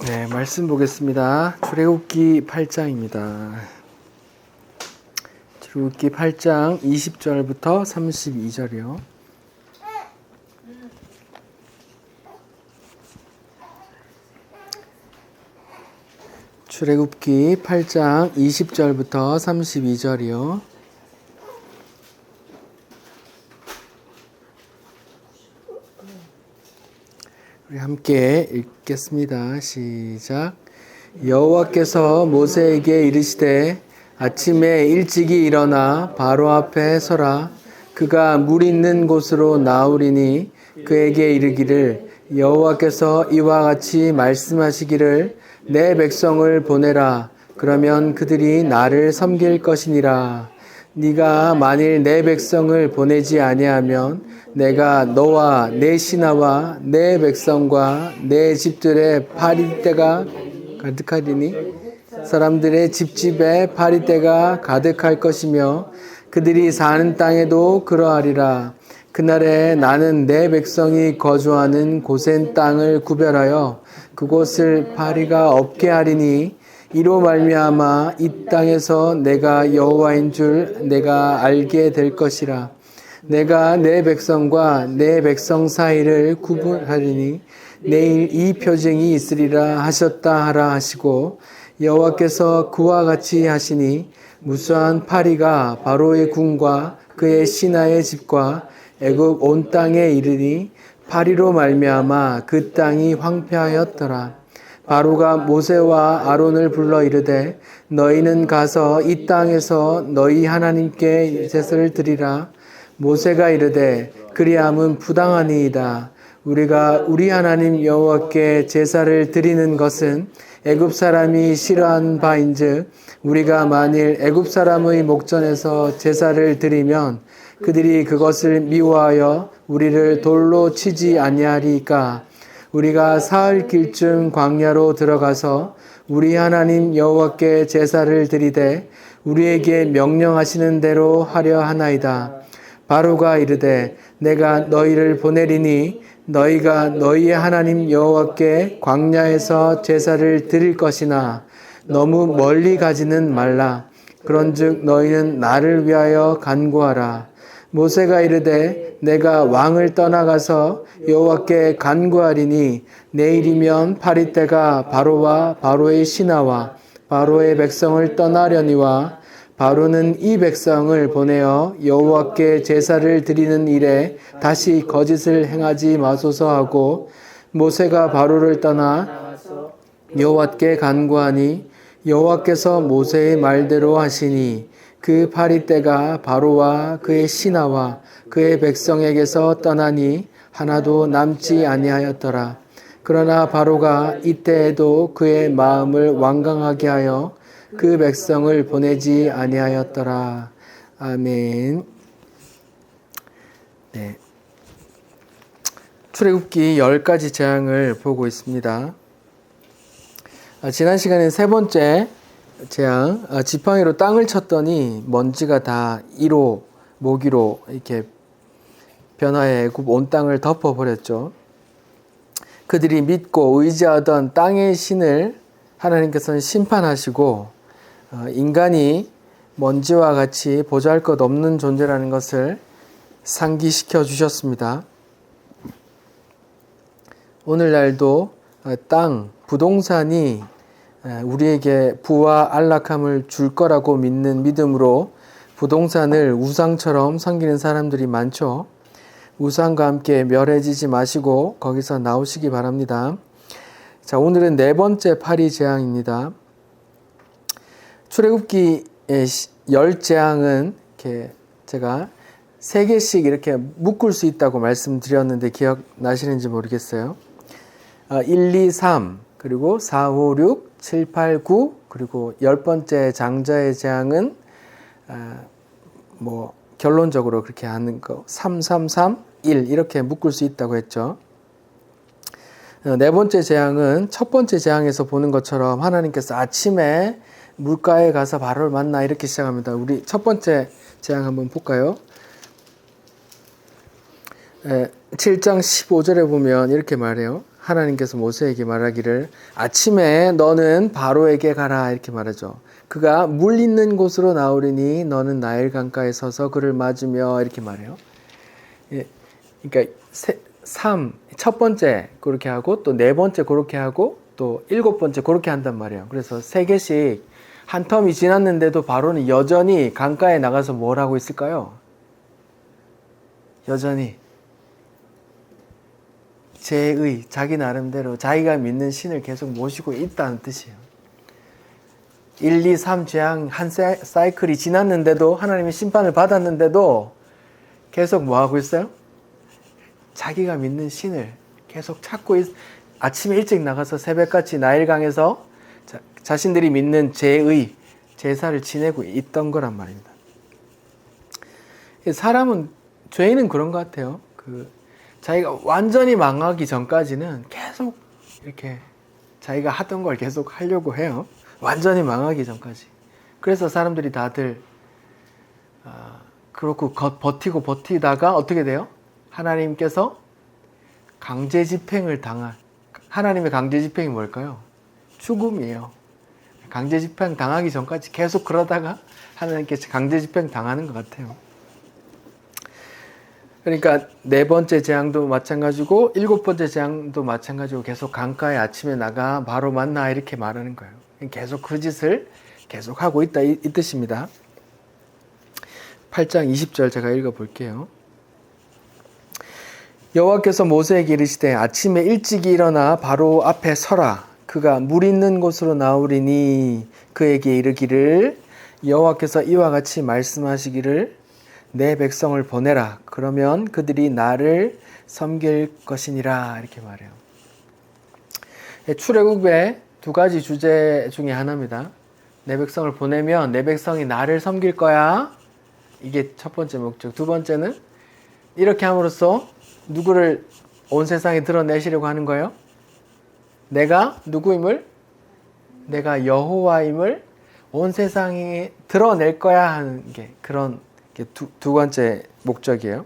네, 말씀 보겠습니다. 출애굽기 8장입니다. 출애굽기 8장 20절부터 32절이요. 출애굽기 8장 20절부터 32절이요. 우리 함께 읽겠습니다. 시작. 여호와께서 모세에게 이르시되 아침에 일찍이 일어나 바로 앞에 서라. 그가 물 있는 곳으로 나오리니 그에게 이르기를 여호와께서 이와 같이 말씀하시기를 내 백성을 보내라. 그러면 그들이 나를 섬길 것이니라. 네가 만일 내 백성을 보내지 아니하면 내가 너와 내 신하와 내 백성과 내 집들의 파리떼가 가득하리니 사람들의 집집에 파리떼가 가득할 것이며 그들이 사는 땅에도 그러하리라. 그날에 나는 내 백성이 거주하는 고센 땅을 구별하여 그곳을 파리가 없게 하리니 이로 말미암아 이 땅에서 내가 여호와인 줄 내가 알게 될 것이라. 내가 내 백성과 내 백성 사이를 구분하리니 내일 이 표징이 있으리라 하셨다 하라 하시고 여호와께서 그와 같이 하시니 무수한 파리가 바로의 궁과 그의 신하의 집과 애굽 온 땅에 이르니 파리로 말미암아 그 땅이 황폐하였더라. 바로가 모세와 아론을 불러 이르되 너희는 가서 이 땅에서 너희 하나님께 제사를 드리라. 모세가 이르되 그리함은 부당하니이다. 우리가 우리 하나님 여호와께 제사를 드리는 것은 애굽 사람이 싫어하는 바인즉 우리가 만일 애굽 사람의 목전에서 제사를 드리면 그들이 그것을 미워하여 우리를 돌로 치지 아니하리까. 우리가 사흘 길쯤 광야로 들어가서 우리 하나님 여호와께 제사를 드리되 우리에게 명령하시는 대로 하려 하나이다. 바로가 이르되 내가 너희를 보내리니 너희가 너희의 하나님 여호와께 광야에서 제사를 드릴 것이나 너무 멀리 가지는 말라. 그런즉 너희는 나를 위하여 간구하라. 모세가 이르되 내가 왕을 떠나가서 여호와께 간구하리니 내일이면 파리떼가 바로와 바로의 신하와 바로의 백성을 떠나려니와 바로는 이 백성을 보내어 여호와께 제사를 드리는 일에 다시 거짓을 행하지 마소서 하고 모세가 바로를 떠나 여호와께 간구하니 여호와께서 모세의 말대로 하시니 그 파리떼가 바로와 그의 신하와 그의 백성에게서 떠나니 하나도 남지 아니하였더라. 그러나 바로가 이때에도 그의 마음을 완강하게 하여 그 백성을 보내지 아니하였더라. 아멘. 네. 출애굽기 10가지 재앙을 보고 있습니다. 지난 시간에 세 번째 재앙, 지팡이로 땅을 쳤더니 먼지가 다 1호, 모기로 이렇게 변화해 애굽 온 땅을 덮어버렸죠. 그들이 믿고 의지하던 땅의 신을 하나님께서는 심판하시고 인간이 먼지와 같이 보잘것없는 존재라는 것을 상기시켜 주셨습니다. 오늘날도 땅, 부동산이 우리에게 부와 안락함을 줄 거라고 믿는 믿음으로 부동산을 우상처럼 섬기는 사람들이 많죠. 우상과 함께 멸해지지 마시고 거기서 나오시기 바랍니다. 자, 오늘은 네 번째 파리 재앙입니다. 출애굽기 10재앙은 이렇게 제가 3개씩 이렇게 묶을 수 있다고 말씀드렸는데 기억나시는지 모르겠어요. 1, 2, 3 그리고 4, 5, 6 7, 8, 9 그리고 10번째 장자의 재앙은 결론적으로 그렇게 하는 거 3, 3, 3, 1 이렇게 묶을 수 있다고 했죠. 네 번째 재앙은 첫 번째 재앙에서 보는 것처럼 하나님께서 아침에 물가에 가서 바로를 만나 이렇게 시작합니다. 우리 첫 번째 재앙 한번 볼까요? 7장 15절에 보면 이렇게 말해요. 하나님께서 모세에게 말하기를 아침에 너는 바로에게 가라 이렇게 말하죠. 그가 물 있는 곳으로 나오리니 너는 나일 강가에 서서 그를 맞으며 이렇게 말해요. 예, 그러니까 첫 번째 그렇게 하고 또 네 번째 그렇게 하고 또 일곱 번째 그렇게 한단 말이에요. 그래서 3개씩 한 텀이 지났는데도 바로는 여전히 강가에 나가서 뭘 하고 있을까요? 여전히 자기 나름대로 자기가 믿는 신을 계속 모시고 있다는 뜻이에요. 1, 2, 3 재앙 한 사이클이 지났는데도 하나님의 심판을 받았는데도 계속 뭐 하고 있어요? 자기가 믿는 신을 계속 찾고 아침에 일찍 나가서 새벽같이 나일강에서 자신들이 믿는 제사를 지내고 있던 거란 말입니다. 죄인은 그런 것 같아요. 자기가 완전히 망하기 전까지는 계속 이렇게 자기가 하던 걸 계속 하려고 해요. 완전히 망하기 전까지. 그래서 사람들이 다들 그렇고 버티다가 어떻게 돼요? 하나님께서 강제 집행을 하나님의 강제 집행이 뭘까요? 죽음이에요. 강제 집행 당하기 전까지 계속 그러다가 하나님께서 강제 집행 당하는 것 같아요. 그러니까 4번째 재앙도 마찬가지고 7번째 재앙도 마찬가지고 계속 강가에 아침에 나가 바로 만나 이렇게 말하는 거예요. 계속 그 짓을 계속 하고 있다 이 뜻입니다. 8장 20절 제가 읽어볼게요. 여호와께서 모세에게 이르시되 아침에 일찍 일어나 바로 앞에 서라. 그가 물 있는 곳으로 나오리니 그에게 이르기를 여호와께서 이와 같이 말씀하시기를 내 백성을 보내라. 그러면 그들이 나를 섬길 것이니라. 이렇게 말해요. 출애굽의 2가지 주제 중에 하나입니다. 내 백성을 보내면 내 백성이 나를 섬길 거야. 이게 첫 번째 목적. 두 번째는 이렇게 함으로써 누구를 온 세상에 드러내시려고 하는 거예요? 내가 누구임을? 내가 여호와임을 온 세상에 드러낼 거야 하는 게 그런 두 번째 목적이에요.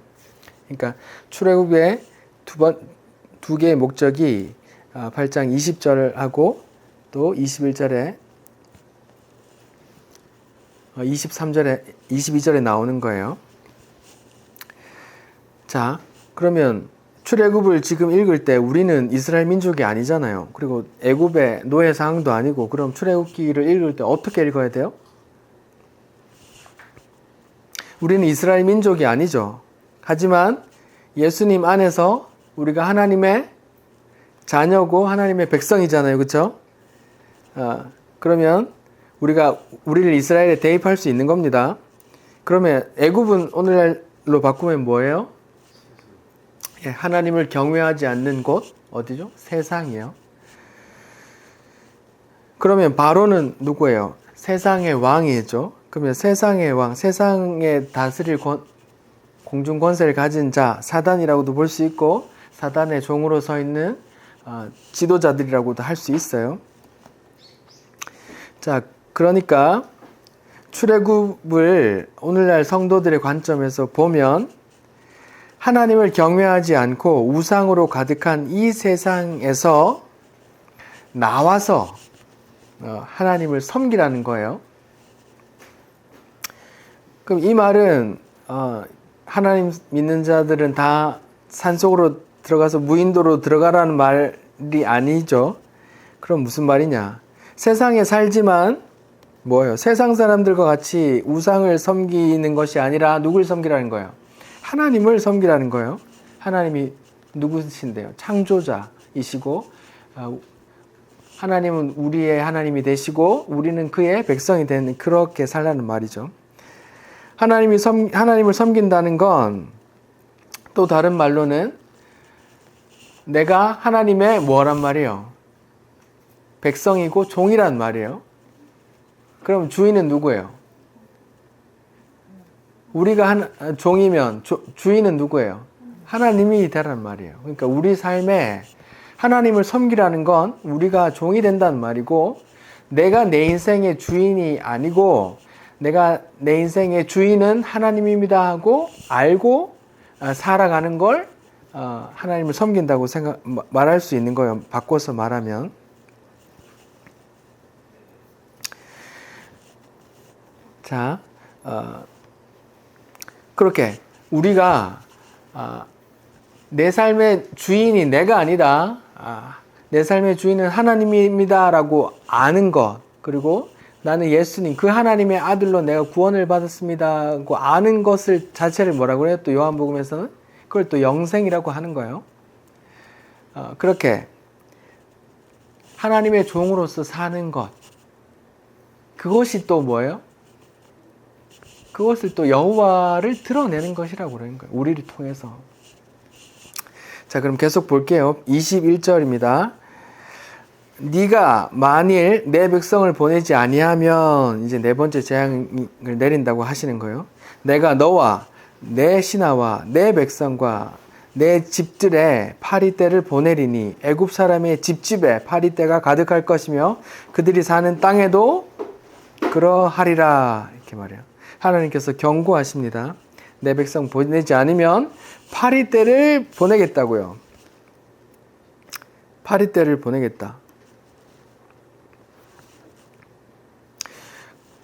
그러니까 출애굽의 두 개의 목적이 8장 20절하고 또 21절에 23절에 22절에 나오는 거예요. 자, 그러면 출애굽을 지금 읽을 때 우리는 이스라엘 민족이 아니잖아요. 그리고 애굽의 노예 상황도 아니고 그럼 출애굽기를 읽을 때 어떻게 읽어야 돼요? 우리는 이스라엘 민족이 아니죠. 하지만 예수님 안에서 우리가 하나님의 자녀고 하나님의 백성이잖아요. 그렇죠? 그러면 우리를 이스라엘에 대입할 수 있는 겁니다. 그러면 애굽은 오늘날로 바꾸면 뭐예요? 하나님을 경외하지 않는 곳 어디죠? 세상이에요. 그러면 바로는 누구예요? 세상의 왕이죠. 그러면 세상의 왕, 세상에 다스릴 공중 권세를 가진 자, 사단이라고도 볼 수 있고 사단의 종으로 서 있는 지도자들이라고도 할 수 있어요. 자, 그러니까 출애굽을 오늘날 성도들의 관점에서 보면 하나님을 경외하지 않고 우상으로 가득한 이 세상에서 나와서 하나님을 섬기라는 거예요. 그럼 이 말은 하나님 믿는 자들은 다 산속으로 들어가서 무인도로 들어가라는 말이 아니죠. 그럼 무슨 말이냐? 세상에 살지만 뭐예요? 세상 사람들과 같이 우상을 섬기는 것이 아니라 누굴 섬기라는 거예요? 하나님을 섬기라는 거예요. 하나님이 누구신데요? 창조자이시고 하나님은 우리의 하나님이 되시고 우리는 그의 백성이 되는 그렇게 살라는 말이죠. 하나님을 섬긴다는 건 또 다른 말로는 내가 하나님의 뭐란 말이에요? 백성이고 종이란 말이에요. 그럼 주인은 누구예요? 우리가 종이면 주인은 누구예요? 하나님이 되란 말이에요. 그러니까 우리 삶에 하나님을 섬기라는 건 우리가 종이 된다는 말이고 내가 내 인생의 주인이 아니고 내가 내 인생의 주인은 하나님입니다 하고 알고 살아가는 걸 하나님을 섬긴다고 말할 수 있는 거예요. 바꿔서 말하면. 자, 그렇게 우리가 내 삶의 주인이 내가 아니다. 내 삶의 주인은 하나님입니다. 라고 아는 것. 그리고 나는 예수님, 그 하나님의 아들로 내가 구원을 받았습니다. 고 아는 것을 자체를 뭐라고 해요? 또 요한복음에서는 그걸 또 영생이라고 하는 거예요. 그렇게 하나님의 종으로서 사는 것. 그것이 또 뭐예요? 그것을 또 여호와를 드러내는 것이라고 그러는 거예요. 우리를 통해서. 자, 그럼 계속 볼게요. 21절입니다. 네가 만일 내 백성을 보내지 아니하면 이제 네 번째 재앙을 내린다고 하시는 거예요. 내가 너와 내 신하와 내 백성과 내 집들에 파리떼를 보내리니 애굽 사람의 집집에 파리떼가 가득할 것이며 그들이 사는 땅에도 그러하리라. 이렇게 말해요. 하나님께서 경고하십니다. 내 백성 보내지 않으면 파리떼를 보내겠다고요. 파리떼를 보내겠다.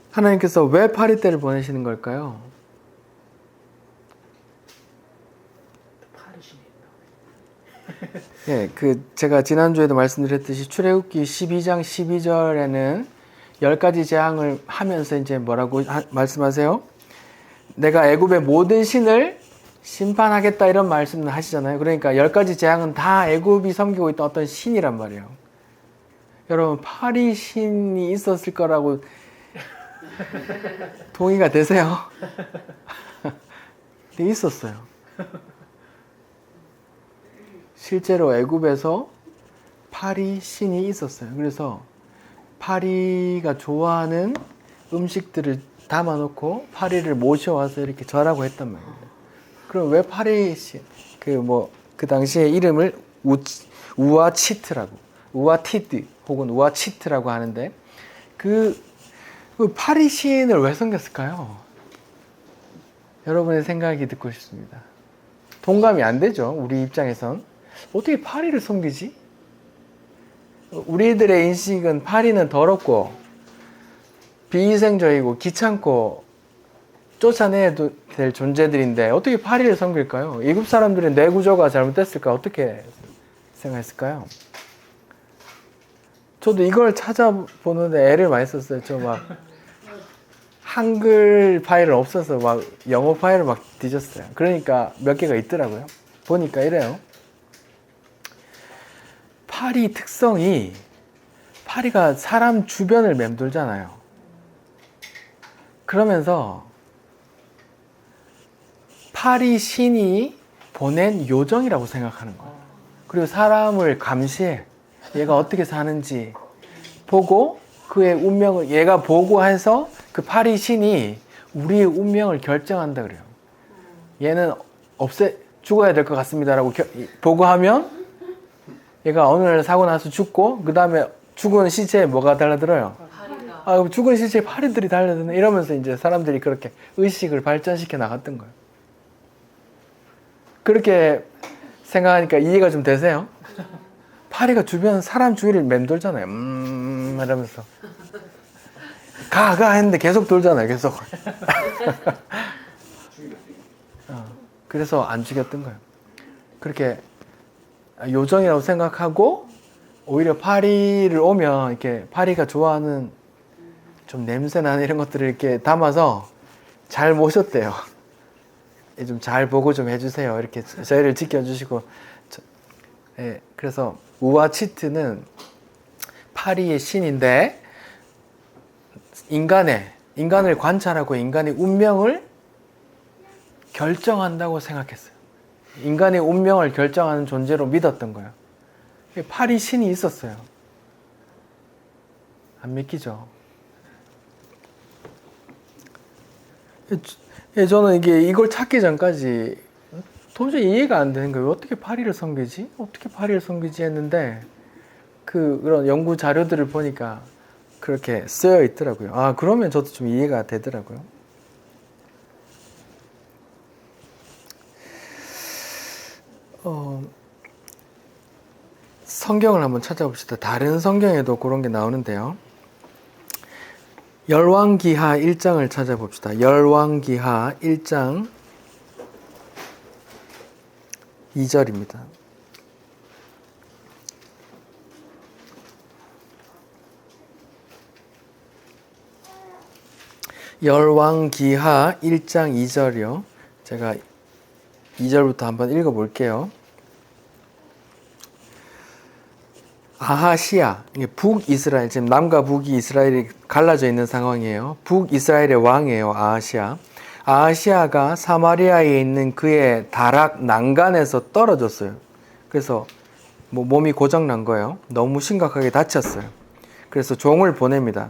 하나님께서 왜 파리떼를 보내시는 걸까요? 예, 제가 지난주에도 말씀드렸듯이 출애굽기 12장 12절에는 10가지 재앙을 하면서 이제 뭐라고 말씀하세요? 내가 애굽의 모든 신을 심판하겠다 이런 말씀을 하시잖아요. 그러니까 10가지 재앙은 다 애굽이 섬기고 있던 어떤 신이란 말이에요. 여러분, 파리 신이 있었을 거라고 동의가 되세요? 근데 있었어요. 실제로 애굽에서 파리 신이 있었어요. 그래서 파리가 좋아하는 음식들을 담아놓고 파리를 모셔와서 이렇게 절하고 했단 말이에요. 그럼 왜 파리 신? 그 당시에 이름을 우아치트라고, 우아티드 혹은 우아치트라고 하는데 그 파리 신을 왜 섬겼을까요? 여러분의 생각이 듣고 싶습니다. 동감이 안 되죠. 우리 입장에선. 어떻게 파리를 섬기지? 우리들의 인식은 파리는 더럽고 비위생적이고 귀찮고 쫓아내야 될 존재들인데 어떻게 파리를 섬길까요? 애굽 사람들의 뇌 구조가 잘못됐을까? 어떻게 생각했을까요? 저도 이걸 찾아보는데 애를 많이 썼어요. 저 막 한글 파일은 없어서 막 영어 파일을 막 뒤졌어요. 그러니까 몇 개가 있더라고요. 보니까 이래요. 파리 특성이, 파리가 사람 주변을 맴돌잖아요. 그러면서 파리 신이 보낸 요정이라고 생각하는 거예요. 그리고 사람을 감시해. 얘가 어떻게 사는지 보고 그의 운명을 얘가 보고 해서 그 파리 신이 우리의 운명을 결정한다 그래요. 얘는 죽어야 될 것 같습니다라고 보고하면 얘가 어느 날 사고 나서 죽고 그 다음에 죽은 시체에 뭐가 달라들어요? 죽은 시체에 파리들이 달려드네. 이러면서 이제 사람들이 그렇게 의식을 발전시켜 나갔던 거예요. 그렇게 생각하니까 이해가 좀 되세요? 파리가 주변 사람 주위를 맴돌잖아요. 이러면서 가 했는데 계속 돌잖아요. 계속. 그래서 안 죽였던 거예요. 그렇게 요정이라고 생각하고 오히려 파리를 오면 이렇게 파리가 좋아하는 좀 냄새나는 이런 것들을 이렇게 담아서 잘 모셨대요. 좀 잘 보고 좀 해주세요. 이렇게 저희를 지켜주시고. 그래서 우아치트는 파리의 신인데 인간을 관찰하고 인간의 운명을 결정한다고 생각했어요. 인간의 운명을 결정하는 존재로 믿었던 거예요. 파리 신이 있었어요. 안 믿기죠? 저는 이걸 찾기 전까지 도저히 이해가 안 되는 거예요. 어떻게 파리를 섬기지? 어떻게 파리를 섬기지 했는데 그런 연구 자료들을 보니까 그렇게 쓰여 있더라고요. 그러면 저도 좀 이해가 되더라고요. 성경을 한번 찾아봅시다. 다른 성경에도 그런 게 나오는데요. 열왕기하 1장을 찾아봅시다. 열왕기하 1장 2절입니다. 열왕기하 1장 2절이요. 제가 2절부터 한번 읽어볼게요. 아하시야, 북이스라엘, 지금 남과 북이 이스라엘이 갈라져 있는 상황이에요. 북이스라엘의 왕이에요, 아하시야. 아하시야가 사마리아에 있는 그의 다락 난간에서 떨어졌어요. 그래서 몸이 고장난 거예요. 너무 심각하게 다쳤어요. 그래서 종을 보냅니다.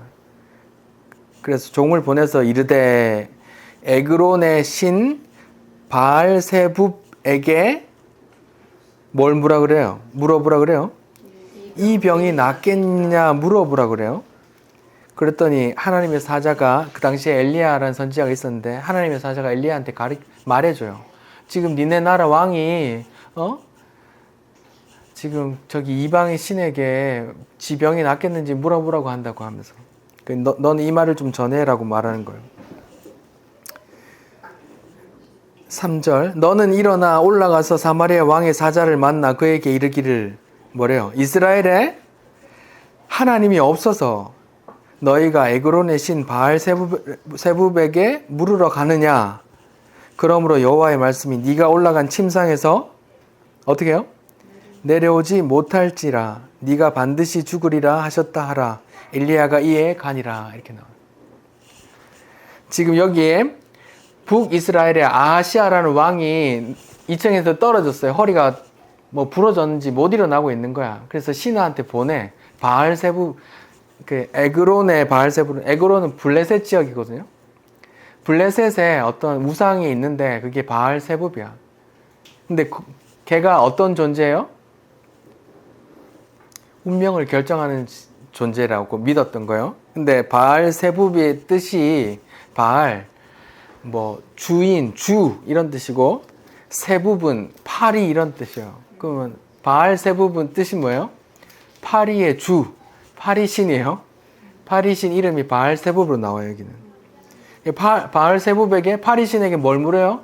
그래서 종을 보내서 이르되 에그론의 신 바알세붑에게 뭘 물어보라 그래요? 이 병이 낫겠냐 물어보라 그래요. 그랬더니 하나님의 사자가, 그 당시에 엘리야라는 선지자가 있었는데 하나님의 사자가 엘리야한테 말해줘요. 지금 니네 나라 왕이 지금 저기 이방의 신에게 지 병이 낫겠는지 물어보라고 한다고 하면서, 너는 이 말을 좀 전해라고 말하는 거예요. 3절, 너는 일어나 올라가서 사마리아 왕의 사자를 만나 그에게 이르기를, 뭐래요? 이스라엘에 하나님이 없어서 너희가 에그론의 신 바알세붑에게 물으러 가느냐? 그러므로 여호와의 말씀이 네가 올라간 침상에서 어떻게 해요? 내려오지 못할지라 네가 반드시 죽으리라 하셨다 하라. 엘리야가 이에 가니라. 이렇게 나와요. 지금 여기에 북이스라엘의 아하시아라는 왕이 2층에서 떨어졌어요. 허리가 부러졌는지 못 일어나고 있는 거야. 그래서 신하한테 보내. 바알세붑, 에그론의 바알세붑은, 에그론은 블레셋 지역이거든요. 블레셋에 어떤 우상이 있는데 그게 바알세붑이야. 근데 걔가 어떤 존재예요? 운명을 결정하는 존재라고 믿었던 거예요. 근데 바알세붑의 뜻이 바알, 주인, 주 이런 뜻이고, 세붑은 파리 이런 뜻이에요. 그러면 바알세붑은 뜻이 뭐예요? 파리의 주, 파리신이에요. 파리신 이름이 바알세붑으로 나와요. 여기는 바알세붑에게, 파리신에게 뭘 물어요?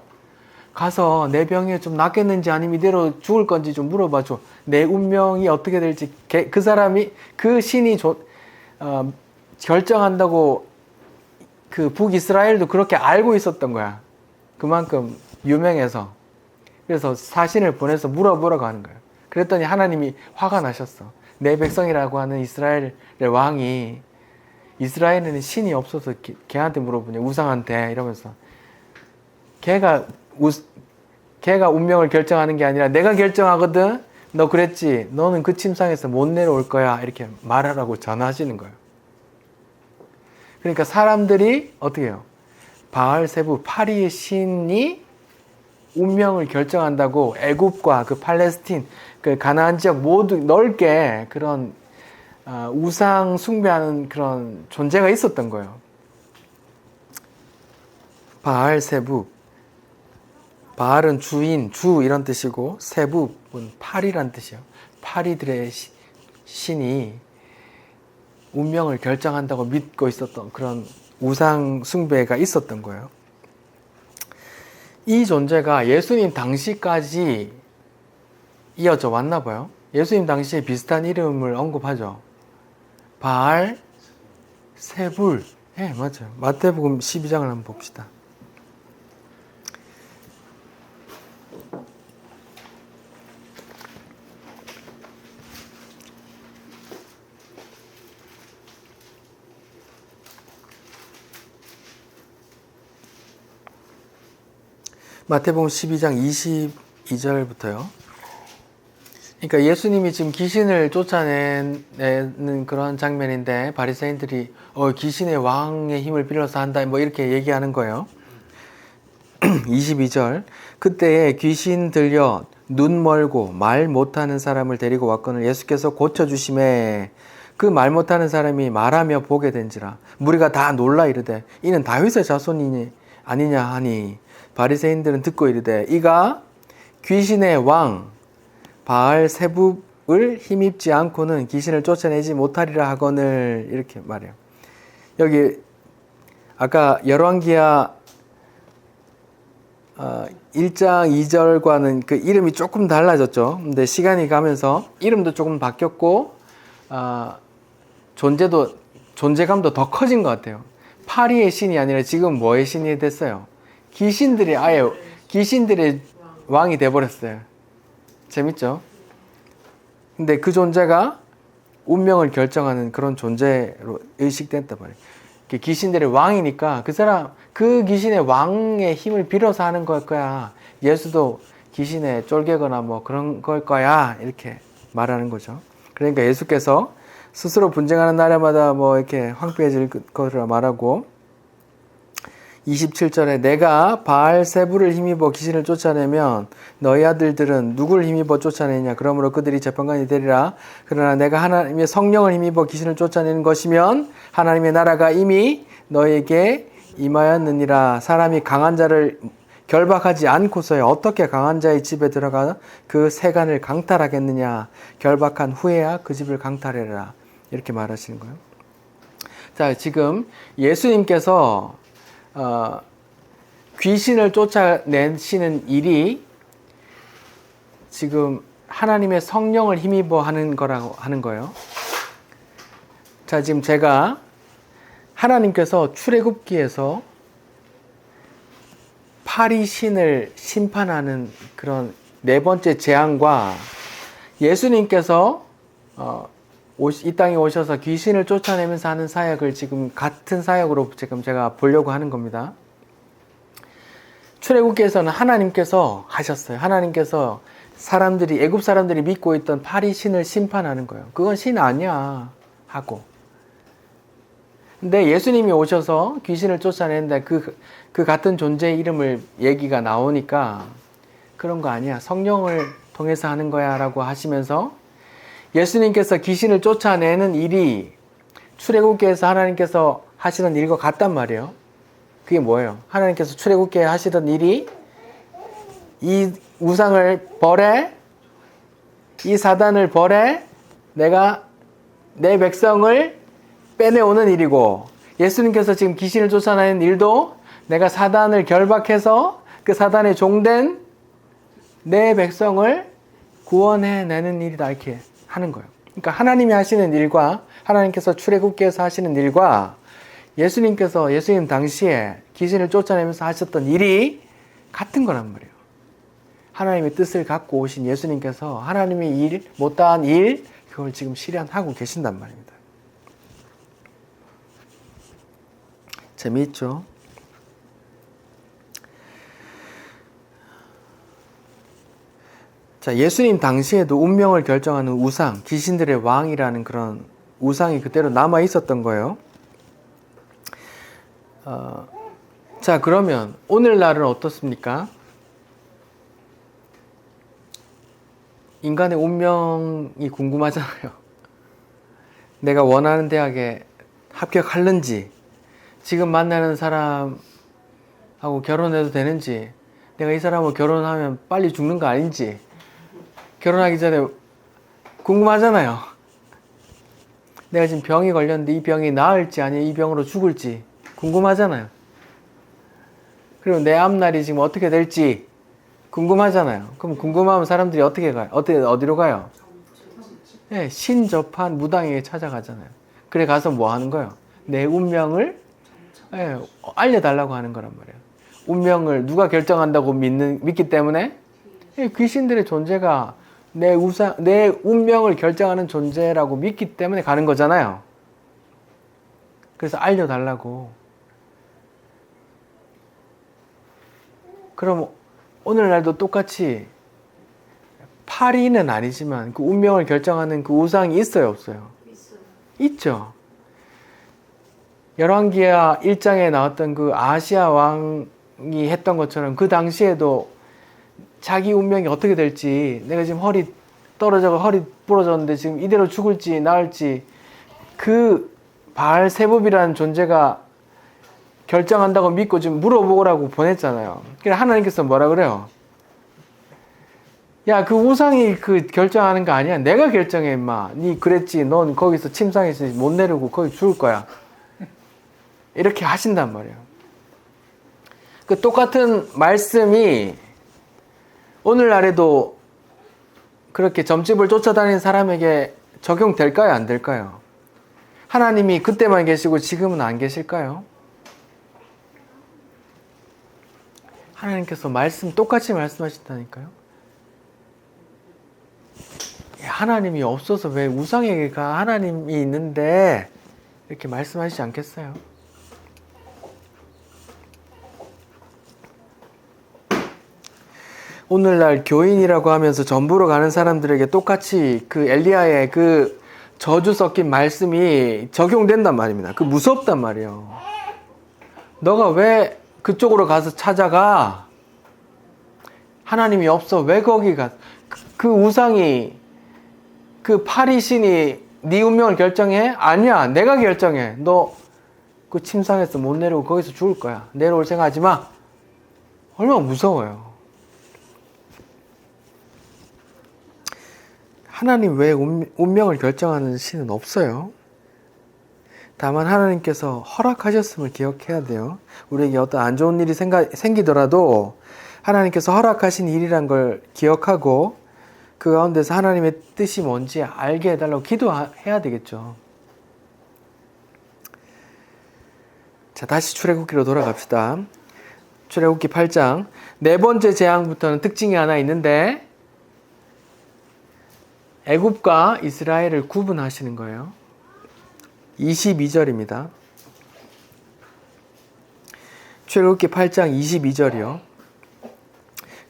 가서 내 병이 좀 낫겠는지 아니면 이대로 죽을 건지 좀 물어봐줘. 내 운명이 어떻게 될지 그 사람이, 그 신이 결정한다고 그 북이스라엘도 그렇게 알고 있었던 거야. 그만큼 유명해서. 그래서 사신을 보내서 물어보라고 하는 거예요. 그랬더니 하나님이 화가 나셨어. 내 백성이라고 하는 이스라엘의 왕이, 이스라엘에는 신이 없어서 걔한테 물어보냐, 우상한테, 이러면서. 걔가 운명을 결정하는 게 아니라 내가 결정하거든. 너 그랬지. 너는 그 침상에서 못 내려올 거야. 이렇게 말하라고 전하시는 거예요. 그러니까 사람들이 어떻게 해요? 바알세붑, 파리의 신이 운명을 결정한다고 애굽과 그 팔레스틴, 그 가나안 지역 모두 넓게 그런 우상 숭배하는 그런 존재가 있었던 거예요. 바알세붑, 바알은 주인, 주 이런 뜻이고, 세붑은 파리란 뜻이에요. 파리들의 신이 운명을 결정한다고 믿고 있었던 그런 우상 숭배가 있었던 거예요. 이 존재가 예수님 당시까지 이어져 왔나 봐요. 예수님 당시에 비슷한 이름을 언급하죠. 바알, 세불. 네, 맞아요. 마태복음 12장을 한번 봅시다. 마태복음 12장 22절부터요. 그러니까 예수님이 지금 귀신을 쫓아내는 그런 장면인데, 바리새인들이 귀신의 왕의 힘을 빌려서 한다, 이렇게 얘기하는 거예요. 22절, 그때에 귀신 들려 눈 멀고 말 못하는 사람을 데리고 왔거늘 예수께서 고쳐주심에 그 말 못하는 사람이 말하며 보게 된지라. 무리가 다 놀라 이르되 이는 다윗의 자손이니 아니냐 하니, 바리새인들은 듣고 이르되 이가 귀신의 왕 바알세붑 힘입지 않고는 귀신을 쫓아내지 못하리라 하거늘 이렇게 말해요. 여기 아까 열왕기하 1장 2절과는 그 이름이 조금 달라졌죠. 근데 시간이 가면서 이름도 조금 바뀌었고 존재감도 더 커진 것 같아요. 파리의 신이 아니라 지금 뭐의 신이 됐어요? 귀신들의 왕이 돼버렸어요. 재밌죠? 근데 그 존재가 운명을 결정하는 그런 존재로 의식됐단 말이에요. 귀신들의 왕이니까 그 귀신의 왕의 힘을 빌어서 하는 걸 거야. 예수도 귀신의 쫄개거나 뭐 그런 걸 거야. 이렇게 말하는 거죠. 그러니까 예수께서 스스로 분쟁하는 날마다 뭐 이렇게 황폐해질 것이라 말하고 27절에 내가 바알세불을 힘입어 귀신을 쫓아내면 너희 아들들은 누구를 힘입어 쫓아내냐 그러므로 그들이 재판관이 되리라. 그러나 내가 하나님의 성령을 힘입어 귀신을 쫓아내는 것이면 하나님의 나라가 이미 너에게 임하였느니라. 사람이 강한 자를 결박하지 않고서야 어떻게 강한 자의 집에 들어가 그 세간을 강탈하겠느냐. 결박한 후에야 그 집을 강탈해라. 이렇게 말하시는 거예요. 자, 지금 예수님께서 귀신을 쫓아내시는 일이 지금 하나님의 성령을 힘입어 하는 거라고 하는 거예요. 자, 지금 제가 하나님께서 출애굽기에서 파리 신을 심판하는 그런 네 번째 재앙과 예수님께서 이 땅에 오셔서 귀신을 쫓아내면서 하는 사역을 지금 같은 사역으로 지금 제가 보려고 하는 겁니다. 출애굽기에서는 하나님께서 하셨어요. 하나님께서 애굽 사람들이 믿고 있던 파리 신을 심판하는 거예요. 그건 신 아니야 하고. 근데 예수님이 오셔서 귀신을 쫓아내는데 그 같은 존재의 이름을 얘기가 나오니까 그런 거 아니야. 성령을 통해서 하는 거야 라고 하시면서 예수님께서 귀신을 쫓아내는 일이 출애굽기에서 하나님께서 하시는 일과 같단 말이에요. 그게 뭐예요? 하나님께서 출애굽기에 하시던 일이 이 우상을 벌해, 이 사단을 벌해 내가 내 백성을 빼내오는 일이고, 예수님께서 지금 귀신을 쫓아내는 일도 내가 사단을 결박해서 그 사단의 종된 내 백성을 구원해내는 일이다 이렇게 하는 거예요. 그러니까 하나님이 하시는 일과 하나님께서 출애굽기에서 하시는 일과 예수님 당시에 귀신을 쫓아내면서 하셨던 일이 같은 거란 말이에요. 하나님의 뜻을 갖고 오신 예수님께서 하나님의 못다한 일 그걸 지금 실현하고 계신단 말입니다. 재미있죠? 자, 예수님 당시에도 운명을 결정하는 우상, 귀신들의 왕이라는 그런 우상이 그대로 남아 있었던 거예요. 자, 그러면 오늘날은 어떻습니까? 인간의 운명이 궁금하잖아요. 내가 원하는 대학에 합격하는지, 지금 만나는 사람하고 결혼해도 되는지, 내가 이 사람하고 결혼하면 빨리 죽는 거 아닌지, 결혼하기 전에 궁금하잖아요. 내가 지금 병이 걸렸는데 이 병이 나을지 아니면 이 병으로 죽을지 궁금하잖아요. 그리고 내 앞날이 지금 어떻게 될지 궁금하잖아요. 그럼 궁금하면 사람들이 어떻게 가요? 어디로 가요? 네, 신접한 무당에게 찾아가잖아요. 그래 가서 뭐 하는 거예요? 내 운명을 알려달라고 하는 거란 말이에요. 운명을 누가 결정한다고 믿기 때문에 귀신들의 존재가 내 운명을 결정하는 존재라고 믿기 때문에 가는 거잖아요. 그래서 알려달라고. 그럼 오늘날도 똑같이 파리는 아니지만 그 운명을 결정하는 그 우상이 있어요, 없어요? 있죠. 열왕기하 1장에 나왔던 그 아시아 왕이 했던 것처럼 그 당시에도 자기 운명이 어떻게 될지, 내가 지금 허리 부러졌는데 지금 이대로 죽을지 나을지 그 바알세붑이라는 존재가 결정한다고 믿고 지금 물어보라고 보냈잖아요. 그래서 하나님께서 뭐라 그래요? 야, 그 우상이 그 결정하는 거 아니야. 내가 결정해, 임마. 니 그랬지. 넌 거기서 침상에서 못 내려고 거기 죽을 거야. 이렇게 하신단 말이에요. 그 똑같은 말씀이 오늘날에도 그렇게 점집을 쫓아다니는 사람에게 적용될까요? 안 될까요? 하나님이 그때만 계시고 지금은 안 계실까요? 하나님께서 똑같이 말씀하신다니까요. 하나님이 없어서 왜 우상에게가 하나님이 있는데 이렇게 말씀하시지 않겠어요? 오늘날 교인이라고 하면서 전부로 가는 사람들에게 똑같이 그 엘리야의 그 저주 섞인 말씀이 적용된단 말입니다. 그 무섭단 말이에요. 너가 왜 그쪽으로 가서 찾아가? 하나님이 없어. 왜 거기 가? 그 우상이, 그 파리신이 네 운명을 결정해? 아니야. 내가 결정해. 너 그 침상에서 못 내려오고 거기서 죽을 거야. 내려올 생각하지 마. 얼마나 무서워요. 하나님 외에 운명을 결정하는 신은 없어요. 다만 하나님께서 허락하셨음을 기억해야 돼요. 우리에게 어떤 안 좋은 일이 생기더라도 하나님께서 허락하신 일이란 걸 기억하고 그 가운데서 하나님의 뜻이 뭔지 알게 해달라고 기도해야 되겠죠. 자, 다시 출애굽기로 돌아갑시다. 출애굽기 8장 네 번째 재앙부터는 특징이 하나 있는데 애굽과 이스라엘을 구분하시는 거예요. 22절입니다. 출애굽기 8장 22절이요.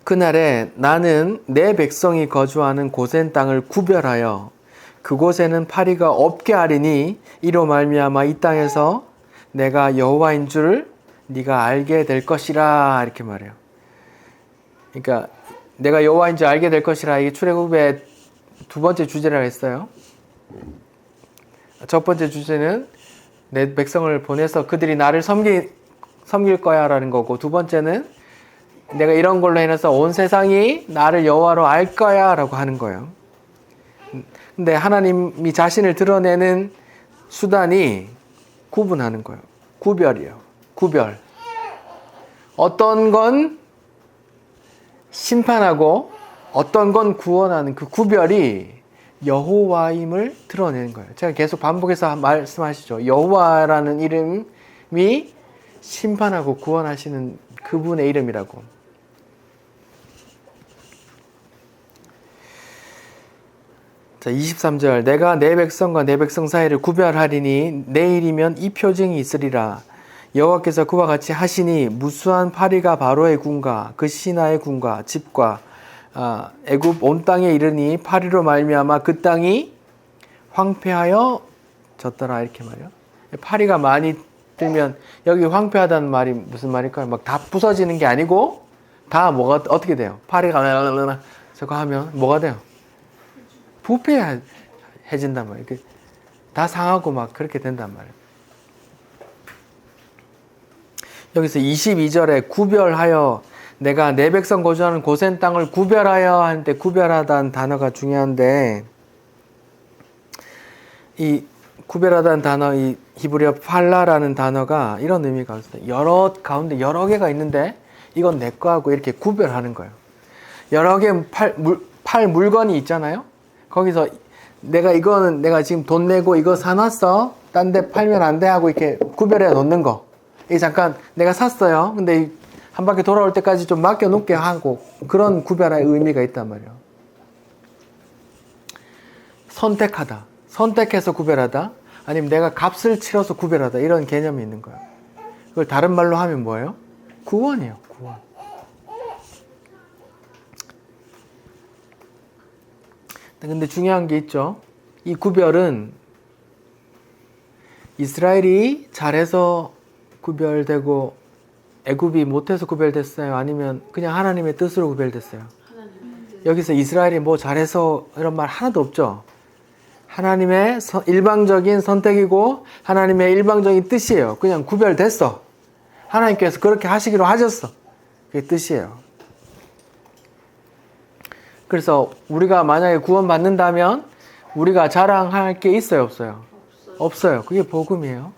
그날에 나는 내 백성이 거주하는 고센 땅을 구별하여 그곳에는 파리가 없게 하리니 이로 말미암아 이 땅에서 내가 여호와인 줄 네가 알게 될 것이라 이렇게 말해요. 그러니까 내가 여호와인 줄 알게 될 것이라 이게 출애굽의 두 번째 주제라고 했어요. 첫 번째 주제는 내 백성을 보내서 그들이 나를 섬길 거야 라는 거고, 두 번째는 내가 이런 걸로 해서 온 세상이 나를 여호와로 알 거야 라고 하는 거예요. 근데 하나님이 자신을 드러내는 수단이 구분하는 거예요. 구별이에요. 구별. 어떤 건 심판하고 어떤 건 구원하는 그 구별이 여호와임을 드러내는 거예요. 제가 계속 반복해서 말씀하시죠. 여호와라는 이름이 심판하고 구원하시는 그분의 이름이라고. 자, 23절 내가 내 백성과 내 백성 사이를 구별하리니 내일이면 이 표징이 있으리라. 여호와께서 그와 같이 하시니 무수한 파리가 바로의 군과 그 신하의 군과 집과 애굽 온 땅에 이르니 파리로 말미암아 그 땅이 황폐하여 졌더라 이렇게 말이에요. 파리가 많이 들면 여기 황폐하다는 말이 무슨 말일까요? 막 다 부서지는 게 아니고 다 뭐가 어떻게 돼요? 파리가 저거 하면 뭐가 돼요? 부패해진단 말이에요. 다 상하고 막 그렇게 된단 말이에요. 여기서 22절에 구별하여 내가 내 백성 거주하는 고센 땅을 구별하여 하는데 구별하다는 단어가 중요한데 이 구별하다는 단어, 이 히브리어 팔라라는 단어가 이런 의미가 있어요. 여러 가운데 여러 개가 있는데 이건 내 거하고 이렇게 구별하는 거예요. 여러 개 팔 물건이 있잖아요. 거기서 이거는 내가 지금 돈 내고 이거 사놨어. 딴 데 팔면 안 돼 하고 이렇게 구별해 놓는 거. 이게 잠깐 내가 샀어요. 근데 한 바퀴 돌아올 때까지 좀 맡겨놓게 하고 그런 구별의 의미가 있단 말이에요. 선택하다. 선택해서 구별하다. 아니면 내가 값을 치러서 구별하다. 이런 개념이 있는 거예요. 그걸 다른 말로 하면 뭐예요? 구원이에요. 구원. 근데 중요한 게 있죠. 이 구별은 이스라엘이 잘해서 구별되고 애굽이 못해서 구별됐어요? 아니면 그냥 하나님의 뜻으로 구별됐어요? 여기서 이스라엘이 뭐 잘해서 이런 말 하나도 없죠. 하나님의 일방적인 선택이고 하나님의 일방적인 뜻이에요. 그냥 구별됐어. 하나님께서 그렇게 하시기로 하셨어. 그게 뜻이에요. 그래서 우리가 만약에 구원받는다면 우리가 자랑할 게 있어요, 없어요? 없어요. 그게 복음이에요.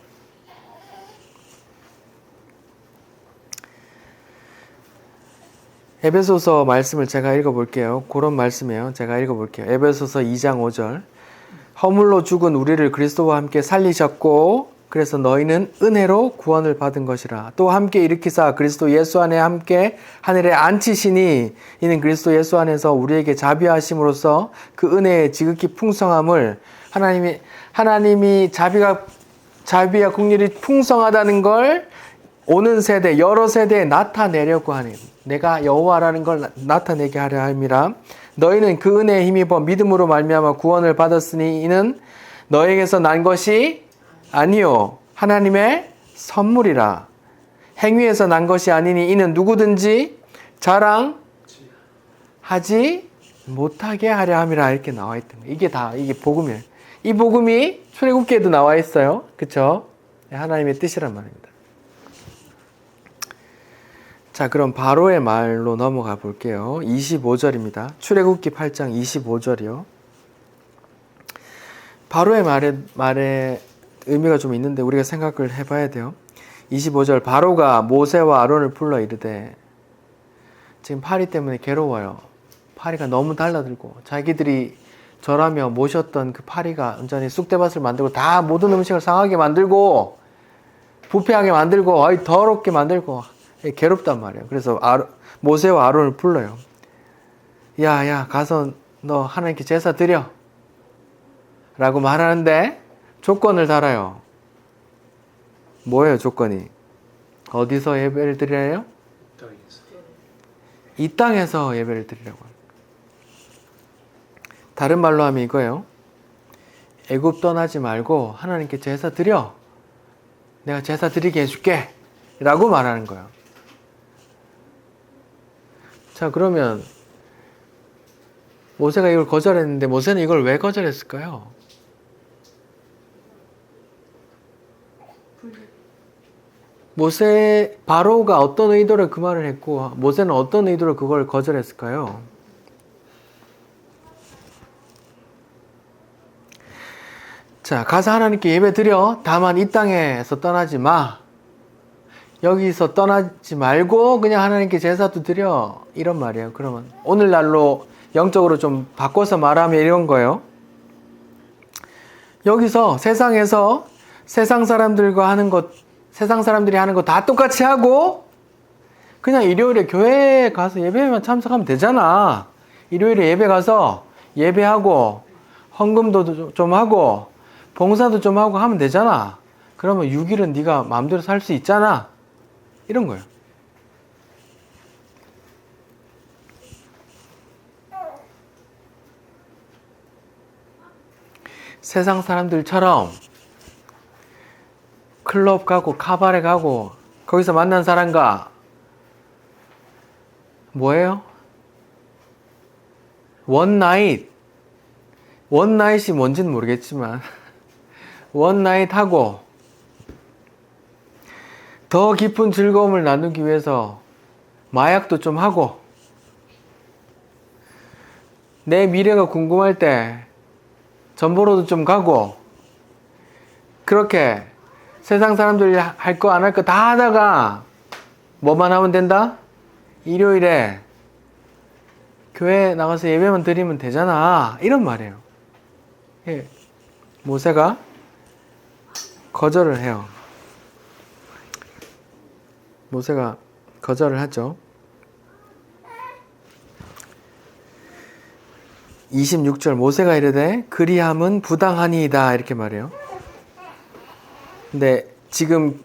에베소서 말씀을 제가 읽어볼게요. 그런 말씀이에요. 제가 읽어볼게요. 에베소서 2장 5절. 허물로 죽은 우리를 그리스도와 함께 살리셨고 그래서 너희는 은혜로 구원을 받은 것이라. 또 함께 일으키사 그리스도 예수 안에 함께 하늘에 앉히시니 이는 그리스도 예수 안에서 우리에게 자비하심으로써 그 은혜의 지극히 풍성함을 하나님이 자비와 긍휼이 풍성하다는 걸 오는 세대, 여러 세대에 나타내려고 하는, 내가 여호와라는 걸 나타내게 하려 함이라. 너희는 그 은혜에 힘입어 믿음으로 말미암아 구원을 받았으니 이는 너에게서 난 것이 아니요 하나님의 선물이라. 행위에서 난 것이 아니니 이는 누구든지 자랑하지 못하게 하려 함이라. 이렇게 나와 있던 거예요. 이게 복음이에요. 이 복음이 출애굽기에도 나와 있어요. 그렇죠? 하나님의 뜻이란 말입니다. 자, 그럼 바로의 말로 넘어가 볼게요. 25절입니다. 출애굽기 8장 25절이요. 바로의 말에 의미가 좀 있는데 우리가 생각을 해봐야 돼요. 25절. 바로가 모세와 아론을 불러 이르되, 지금 파리 때문에 괴로워요. 파리가 너무 달라들고 자기들이 절하며 모셨던 그 파리가 완전히 쑥대밭을 만들고 다 모든 음식을 상하게 만들고 부패하게 만들고 더럽게 만들고 괴롭단 말이에요. 그래서 모세와 아론을 불러요. 야, 가서 너 하나님께 제사 드려 라고 말하는데 조건을 달아요. 뭐예요 조건이? 어디서 예배를 드려요? 이 땅에서 예배를 드리라고 합니다. 다른 말로 하면 이거예요. 애굽 떠나지 말고 하나님께 제사 드려. 내가 제사 드리게 해줄게 라고 말하는 거예요. 자, 그러면 모세가 이걸 거절했는데 모세는 이걸 왜 거절했을까요? 바로가 어떤 의도로 그 말을 했고 모세는 어떤 의도로 그걸 거절했을까요? 자, 가서 하나님께 예배 드려. 다만 이 땅에서 떠나지 마. 여기서 떠나지 말고 그냥 하나님께 제사도 드려. 이런 말이에요. 그러면 오늘날로 영적으로 좀 바꿔서 말하면 이런 거예요. 여기서 세상에서 세상 사람들이 하는 거 다 똑같이 하고 그냥 일요일에 교회에 가서 예배만 참석하면 되잖아. 일요일에 예배 가서 예배하고 헌금도 좀 하고 봉사도 좀 하고 하면 되잖아. 그러면 6일은 네가 마음대로 살 수 있잖아. 이런 거예요. 세상 사람들처럼 클럽 가고 카바레 가고 거기서 만난 사람과 뭐예요? 원나잇이 뭔지는 모르겠지만 원나잇 하고 더 깊은 즐거움을 나누기 위해서 마약도 좀 하고 내 미래가 궁금할 때 전보로도 좀 가고 그렇게 세상 사람들이 할 거 안 할 거 다 하다가 뭐만 하면 된다? 일요일에 교회 나가서 예배만 드리면 되잖아. 이런 말이에요. 예. 모세가 거절을 해요. 모세가 거절을 하죠. 26절 모세가 이르되 그리함은 부당하니이다 이렇게 말해요. 근데 지금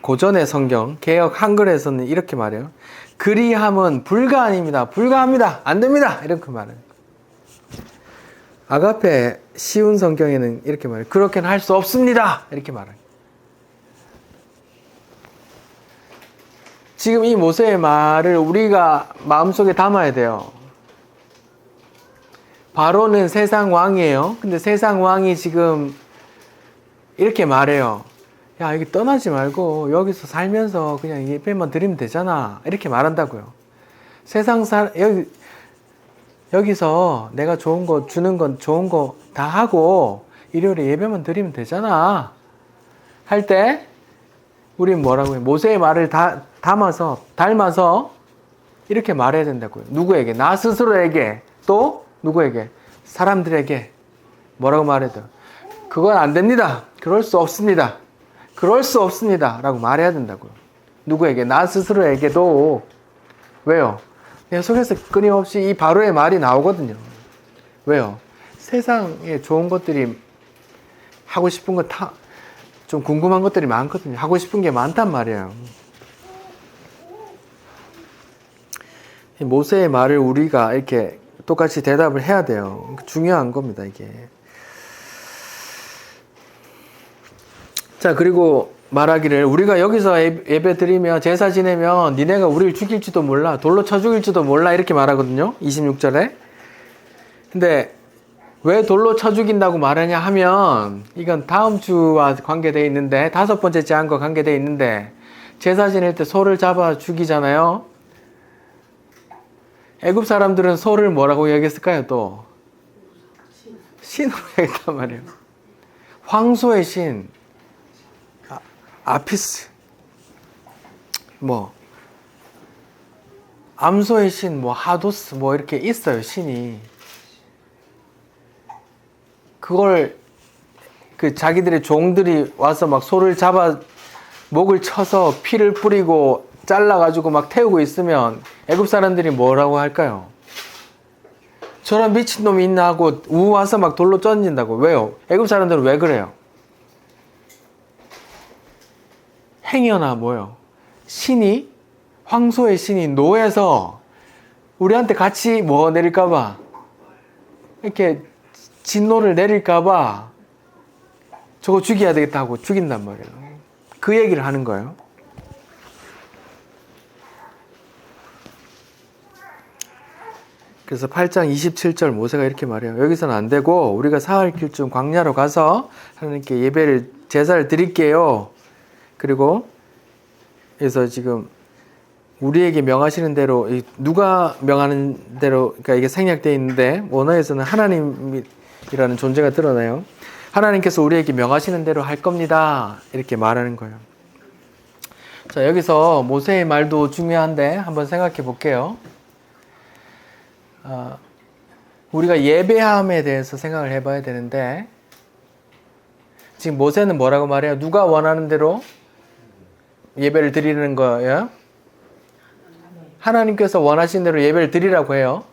고전의 성경 개역 한글에서는 이렇게 말해요. 그리함은 불가아닙니다. 불가합니다. 안 됩니다. 이렇게 말해요. 아가페 쉬운 성경에는 이렇게 말해요. 그렇게는 할 수 없습니다. 이렇게 말해요. 지금 이 모세의 말을 우리가 마음속에 담아야 돼요. 바로는 세상 왕이에요. 근데 세상 왕이 지금 이렇게 말해요. 야, 여기 떠나지 말고 여기서 살면서 그냥 예배만 드리면 되잖아. 이렇게 말한다고요. 여기 여기서 내가 좋은 거 주는 건 좋은 거 다 하고 일요일에 예배만 드리면 되잖아 할 때 우린 뭐라고 해요? 모세의 말을 닮아서 이렇게 말해야 된다고요. 누구에게? 나 스스로에게, 또 누구에게? 사람들에게 뭐라고 말해야 돼요? 그건 안 됩니다. 그럴 수 없습니다. 그럴 수 없습니다 라고 말해야 된다고요. 누구에게? 나 스스로에게도. 왜요? 내 속에서 끊임없이 이 바로의 말이 나오거든요. 왜요? 세상에 좋은 것들이 하고 싶은 거 좀 궁금한 것들이 많거든요. 하고 싶은 게 많단 말이에요. 모세의 말을 우리가 이렇게 똑같이 대답을 해야 돼요. 중요한 겁니다, 이게. 자, 그리고 말하기를 우리가 여기서 예배 드리면 제사 지내면 니네가 우리를 죽일지도 몰라. 돌로 쳐 죽일지도 몰라. 이렇게 말하거든요. 26절에. 근데 왜 돌로 쳐 죽인다고 말하냐 하면 이건 다음 주와 관계되어 있는데 5번째 제안과 관계되어 있는데 제사 지낼 때 소를 잡아 죽이잖아요. 애굽 사람들은 소를 뭐라고 여겼을까요? 또 신으로 여겼단 말이에요. 황소의 신, 아피스, 암소의 신, 하도스 이렇게 있어요, 신이. 그걸 자기들의 종들이 와서 막 소를 잡아 목을 쳐서 피를 뿌리고 잘라가지고 막 태우고 있으면 애굽 사람들이 뭐라고 할까요? 저런 미친놈이 있나 하고 와서 막 돌로 던진다고. 왜요? 애굽 사람들은 왜 그래요? 행여나 신이, 황소의 신이 노해서 우리한테 같이 내릴까봐, 이렇게 진노를 내릴까봐 저거 죽여야 되겠다 하고 죽인단 말이에요. 그 얘기를 하는 거예요. 그래서 8장 27절 모세가 이렇게 말해요. 여기서는 안 되고 우리가 사흘 길쯤 광야로 가서 하나님께 제사를 드릴게요. 그리고 그래서 지금 우리에게 명하시는 대로, 누가 명하는 대로, 그러니까 이게 생략되어 있는데 원어에서는 하나님이라는 존재가 드러나요. 하나님께서 우리에게 명하시는 대로 할 겁니다. 이렇게 말하는 거예요. 자, 여기서 모세의 말도 중요한데 한번 생각해 볼게요. 우리가 예배함에 대해서 생각을 해봐야 되는데, 지금 모세는 뭐라고 말해요? 누가 원하는 대로 예배를 드리는 거예요? 하나님께서 원하신 대로 예배를 드리라고 해요.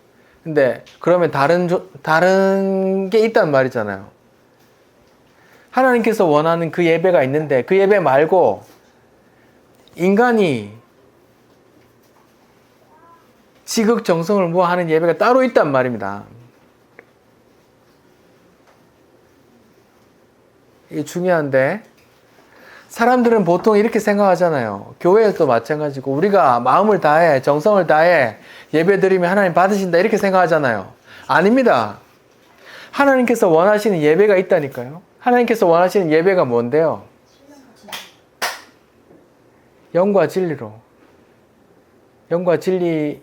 근데 그러면 다른 게 있단 말이잖아요. 하나님께서 원하는 그 예배가 있는데 그 예배 말고 인간이 지극정성을 하는 예배가 따로 있단 말입니다. 이게 중요한데, 사람들은 보통 이렇게 생각하잖아요. 교회에도 마찬가지고 우리가 마음을 다해, 정성을 다해 예배 드리면 하나님 받으신다 이렇게 생각하잖아요. 아닙니다. 하나님께서 원하시는 예배가 있다니까요. 하나님께서 원하시는 예배가 뭔데요? 영과 진리로. 영과 진리를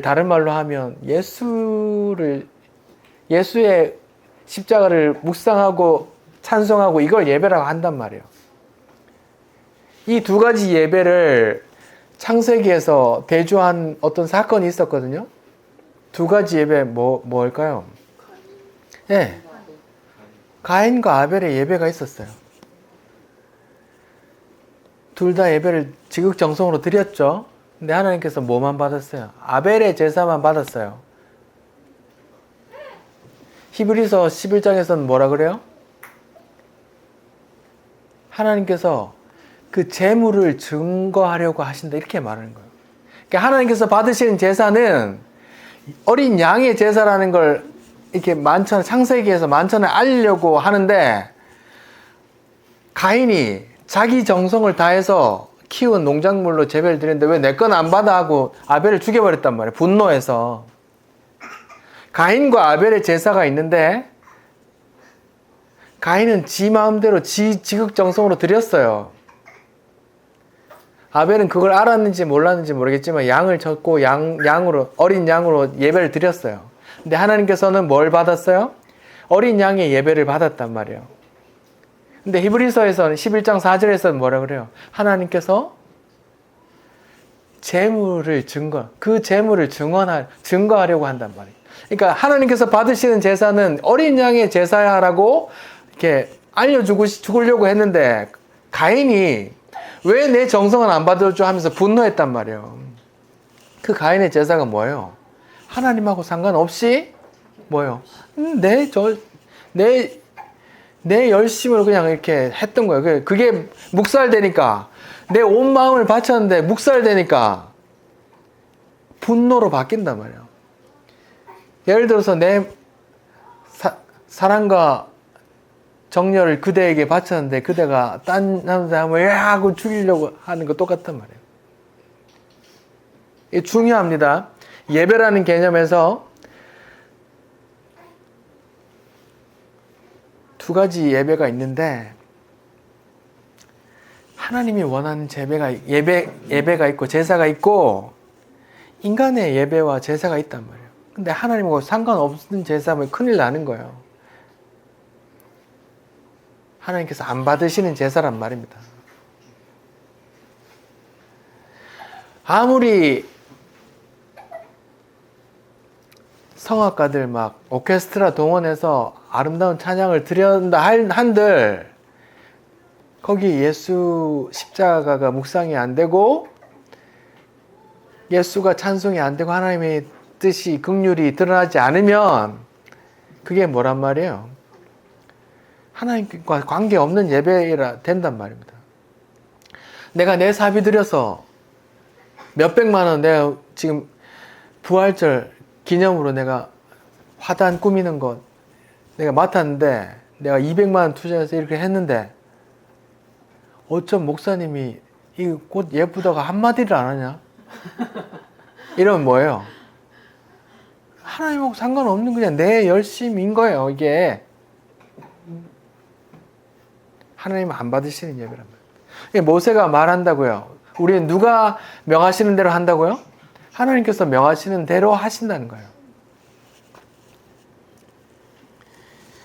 다른 말로 하면 예수의 십자가를 묵상하고 찬송하고 이걸 예배라고 한단 말이에요. 이 두 가지 예배를 창세기에서 대조한 어떤 사건이 있었거든요. 두 가지 예배 뭘까요? 네. 가인과 아벨의 예배가 있었어요. 둘 다 예배를 지극정성으로 드렸죠. 근데 하나님께서 뭐만 받았어요? 아벨의 제사만 받았어요. 히브리서 11장에서는 뭐라 그래요? 하나님께서 그 제물을 증거하려고 하신다 이렇게 말하는 거예요. 그러니까 하나님께서 받으시는 제사는 어린 양의 제사라는 걸 이렇게 창세기에서 만천을 알리려고 하는데, 가인이 자기 정성을 다해서 키운 농작물로 제배를 드렸는데 왜 내 건 안 받아 하고 아벨을 죽여버렸단 말이에요. 분노해서. 가인과 아벨의 제사가 있는데 가인은 지 마음대로 지극정성으로 드렸어요. 아벨은 그걸 알았는지 몰랐는지 모르겠지만 양을 쳤고 양으로 어린 양으로 예배를 드렸어요. 근데 하나님께서는 뭘 받았어요? 어린 양의 예배를 받았단 말이에요. 근데 히브리서에서는 11장 4절에서는 뭐라 그래요? 하나님께서 그 재물을 증거하려고 한단 말이에요. 그러니까 하나님께서 받으시는 제사는 어린 양의 제사야라고 이렇게 죽으려고 했는데 가인이 왜 내 정성은 안 받아줘 하면서 분노했단 말이에요. 그 가인의 제사가 뭐예요? 하나님하고 상관없이 뭐예요? 내 열심으로 그냥 이렇게 했던 거예요. 그게 묵살되니까 내 온 마음을 바쳤는데 묵살되니까 분노로 바뀐단 말이에요. 예를 들어서 내 사랑과 정열을 그대에게 바쳤는데 그대가 딴 남자를 하고 죽이려고 하는 거 똑같단 말이에요. 이게 중요합니다. 예배라는 개념에서 두 가지 예배가 있는데 하나님이 원하는 예배가 있고 제사가 있고 인간의 예배와 제사가 있단 말이에요. 근데 하나님하고 상관없는 제사면 큰일 나는 거예요. 하나님께서 안 받으시는 제사란 말입니다. 아무리 성악가들 막 오케스트라 동원해서 아름다운 찬양을 드린다 한들 거기 예수 십자가가 묵상이 안 되고 예수가 찬송이 안 되고 하나님의 뜻이 긍휼이 드러나지 않으면 그게 뭐란 말이에요? 하나님과 관계없는 예배라 된단 말입니다. 내가 내 사비 들여서 몇백만 원 내가 지금 부활절 기념으로 내가 화단 꾸미는 것 내가 맡았는데 내가 200만 원 투자해서 이렇게 했는데 어쩜 목사님이 이거 곧 예쁘다고 한마디를 안 하냐? 이러면 뭐예요? 하나님하고 상관없는 그냥 내 열심인 거예요. 이게 하나님은 안 받으시는 예배란 말이에요. 모세가 말한다고요. 우리는 누가 명하시는 대로 한다고요? 하나님께서 명하시는 대로 하신다는 거예요.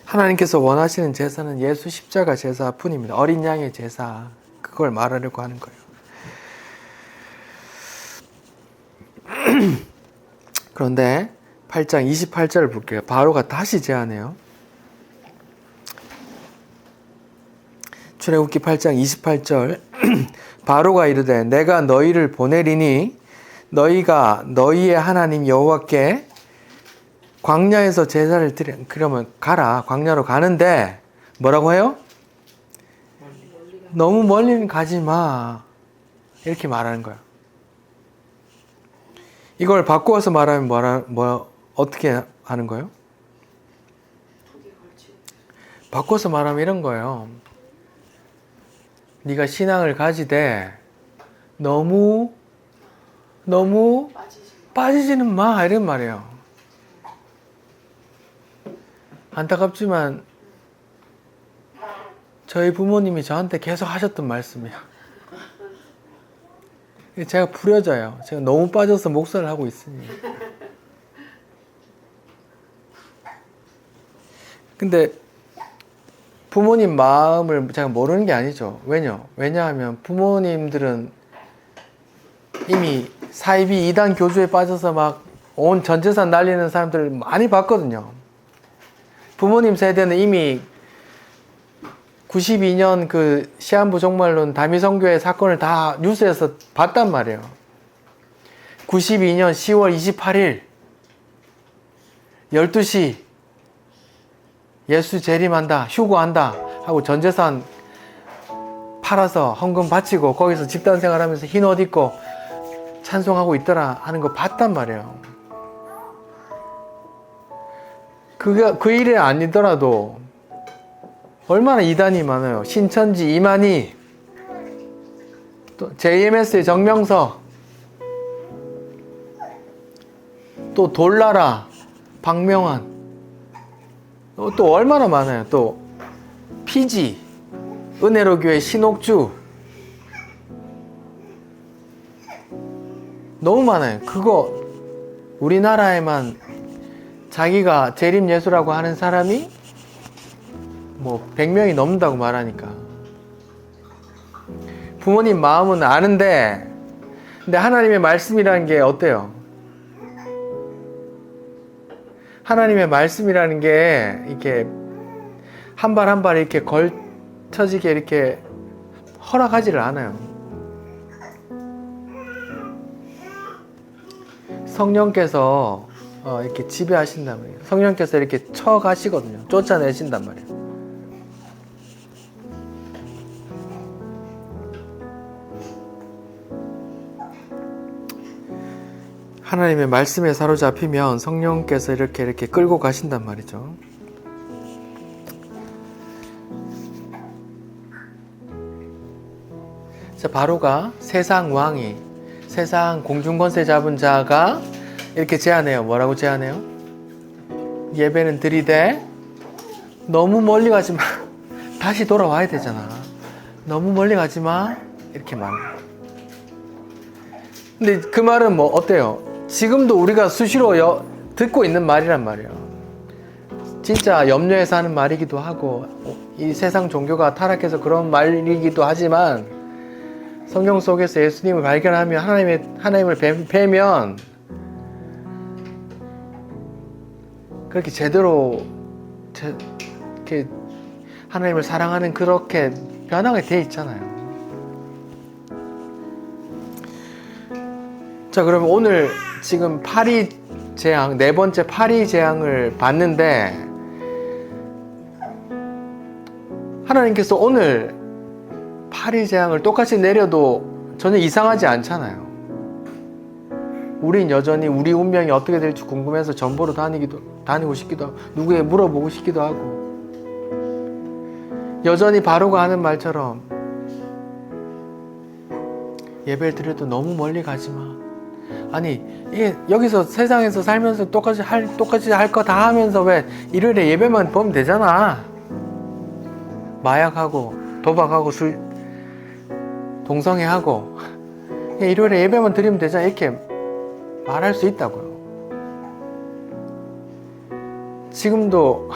하나님께서 원하시는 제사는 예수 십자가 제사뿐입니다. 어린 양의 제사, 그걸 말하려고 하는 거예요. 그런데 8장 28절을 볼게요. 바로가 다시 제안해요. 출애굽기 8장 28절 바로가 이르되 내가 너희를 보내리니 너희가 너희의 하나님 여호와께 광야에서 제사를 드려. 그러면 가라. 광야로 가는데 뭐라고 해요? 너무 멀리는 가지 마. 이렇게 말하는 거예요. 이걸 바꾸어서 말하면 어떻게 하는 거예요? 바꿔서 말하면 이런 거예요. 네가 신앙을 가지되 너무 빠지지는 마 이런 말이에요. 안타깝지만 저희 부모님이 저한테 계속 하셨던 말씀이에요. 제가 부려져요. 제가 너무 빠져서 목사를 하고 있으니. 근데 부모님 마음을 제가 모르는 게 아니죠. 왜냐하면 부모님들은 이미 사이비 이단 교주에 빠져서 막 온 전 재산 날리는 사람들을 많이 봤거든요. 부모님 세대는 이미 92년 그 시한부 종말론 다미성교회 사건을 다 뉴스에서 봤단 말이에요. 92년 10월 28일 12시 예수 재림한다, 휴거한다 하고 전 재산 팔아서 헌금 바치고 거기서 집단 생활하면서 흰 옷 입고 찬송하고 있더라 하는 거 봤단 말이에요. 그 일이 아니더라도 얼마나 이단이 많아요. 신천지 이만희, 또 JMS의 정명석, 또 돌나라 박명환, 또 얼마나 많아요. 또 피지, 은혜로교회 신옥주, 너무 많아요. 그거 우리나라에만 자기가 재림예수라고 하는 사람이 뭐 100명이 넘는다고 말하니까. 부모님 마음은 아는데, 근데 하나님의 말씀이라는 게 어때요? 하나님의 말씀이라는 게 이렇게 한 발 한 발 이렇게 걸쳐지게 이렇게 허락하지를 않아요. 성령께서 이렇게 지배하신단 말이에요. 성령께서 이렇게 쳐가시거든요. 쫓아내신단 말이에요. 하나님의 말씀에 사로잡히면 성령께서 이렇게 끌고 가신단 말이죠. 자, 바로가 세상 왕이, 세상 공중권세 잡은 자가 이렇게 제안해요. 뭐라고 제안해요? 예배는 드리되 너무 멀리 가지 마. 다시 돌아와야 되잖아. 너무 멀리 가지 마. 이렇게 말해요. 근데 그 말은 뭐 어때요? 지금도 우리가 수시로 듣고 있는 말이란 말이에요. 진짜 염려해서 하는 말이기도 하고, 이 세상 종교가 타락해서 그런 말이기도 하지만, 성경 속에서 예수님을 발견하면, 하나님을 뵈면 그렇게 제대로 이렇게 하나님을 사랑하는 그렇게 변하게 돼 있잖아요. 자, 그러면 오늘 지금 파리 재앙, 네 번째 파리 재앙을 봤는데, 하나님께서 오늘 파리 재앙을 똑같이 내려도 전혀 이상하지 않잖아요. 우린 여전히 우리 운명이 어떻게 될지 궁금해서 전보로 다니고 싶기도 하고, 누구에게 물어보고 싶기도 하고, 여전히 바로가 하는 말처럼 예배를 드려도 너무 멀리 가지 마. 아니, 이게 여기서 세상에서 살면서 똑같이 할 거 다 하면서 왜 일요일에 예배만 보면 되잖아. 마약하고 도박하고 술 동성애하고 일요일에 예배만 드리면 되잖아. 이렇게 말할 수 있다고요. 지금도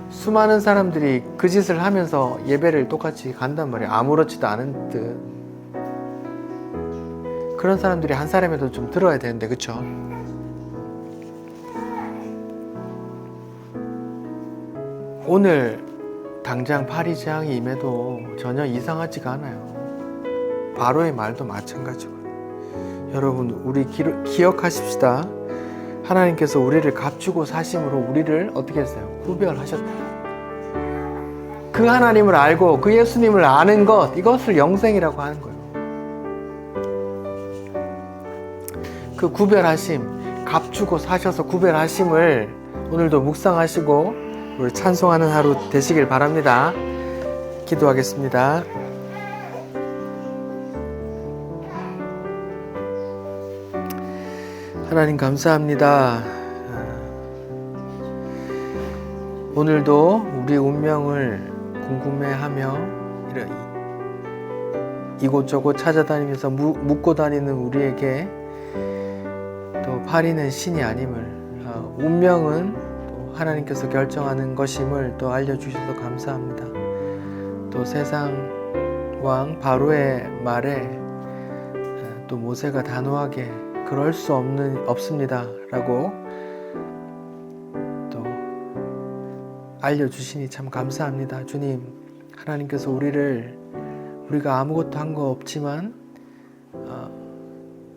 수많은 사람들이 그 짓을 하면서 예배를 똑같이 간단 말이에요. 아무렇지도 않은 듯. 그런 사람들이 한 사람이라도 좀 들어야 되는데, 그쵸? 오늘 당장 파리 재앙이 임해도 전혀 이상하지가 않아요. 바로의 말도 마찬가지고. 여러분, 우리 기억하십시다. 하나님께서 우리를 값주고 사심으로 우리를 어떻게 했어요? 구별하셨다. 그 하나님을 알고 그 예수님을 아는 것, 이것을 영생이라고 하는 거예요. 그 구별하심, 값주고 사셔서 구별하심을 오늘도 묵상하시고 우리 찬송하는 하루 되시길 바랍니다. 기도하겠습니다. 하나님 감사합니다. 오늘도 우리 운명을 궁금해하며 이곳저곳 찾아다니면서 묻고 다니는 우리에게 또 파리는 신이 아님을, 운명은 또 하나님께서 결정하는 것임을 또 알려주셔서 감사합니다. 또 세상 왕 바로의 말에 또 모세가 단호하게 그럴 수 없습니다 라고 또 알려주시니 참 감사합니다. 주님, 하나님께서 우리가 아무것도 한 거 없지만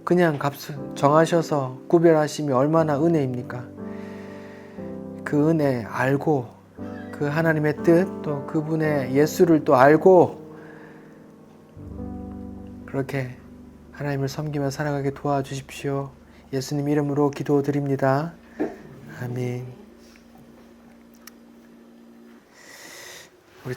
그냥 값을 정하셔서 구별하심이 얼마나 은혜입니까? 그 은혜 알고 그 하나님의 뜻, 또 그분의 예수를 또 알고 그렇게 하나님을 섬기며 살아가게 도와주십시오. 예수님 이름으로 기도드립니다. 아멘.